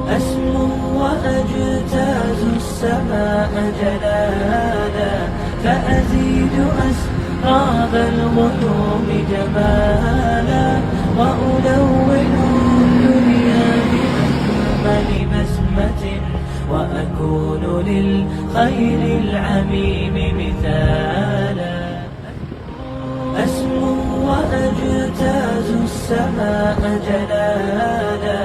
أسمو وأجتاز السماء جلالا فأزيد أسراب الغيوم جمالا وألون الدنيا بأجمل بسمة وأكون للخير العميم مثالا أسمو وأجتاز السماء جلالا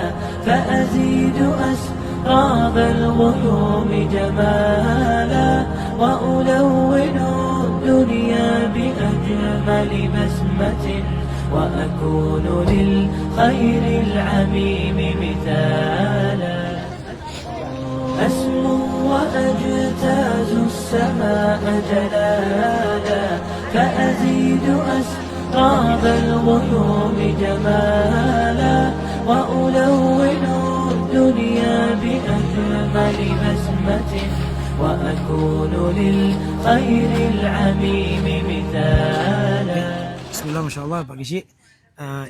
فأزيد أسراب الغيوم جمالا وألون الدنيا بأجمل بسمة وأكون للخير العميم مثالا أسمو وأجتاز السماء جلالا فأزيد أسراب الغيوم جمالا وألون الدنيا بأجمل بسمة وأكون للخير العميم مثالا. Bismillah, Masya Allah Pak Gizi.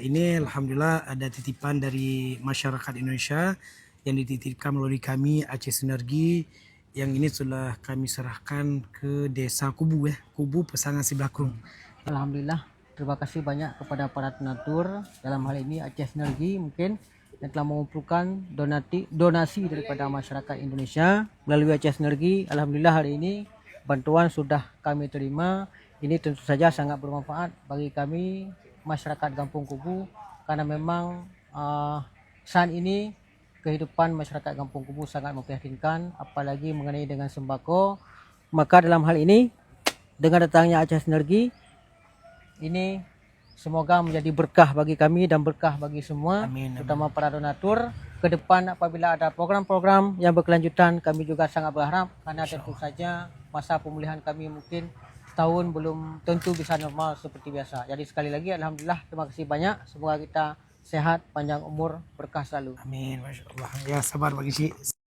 Ini Alhamdulillah ada titipan dari masyarakat Indonesia yang dititipkan melalui kami Aceh Sinergi, yang ini sudah kami serahkan ke desa Kubu Kubu Pesangan Siblakrung. Alhamdulillah, terima kasih banyak kepada para donatur, dalam hal ini Aceh Sinergi mungkin yang telah mengumpulkan donasi daripada masyarakat Indonesia melalui Aceh Sinergi. Alhamdulillah hari ini bantuan sudah kami terima. Ini tentu saja sangat bermanfaat bagi kami masyarakat Kampung Kubu, karena memang saat ini kehidupan masyarakat Kampung Kubu sangat memprihatinkan, apalagi mengenai dengan sembako. Maka dalam hal ini dengan datangnya Aceh Sinergi ini semoga menjadi berkah bagi kami dan berkah bagi semua. Amin, amin. Terutama para donatur. Ke depan apabila ada program-program yang berkelanjutan, kami juga sangat berharap, karena tentu saja masa pemulihan kami mungkin setahun belum tentu bisa normal seperti biasa. Jadi sekali lagi Alhamdulillah, terima kasih banyak. Semoga kita sehat, panjang umur, berkah selalu. Amin, Masya Allah. Ya, sabar Pak Gizi.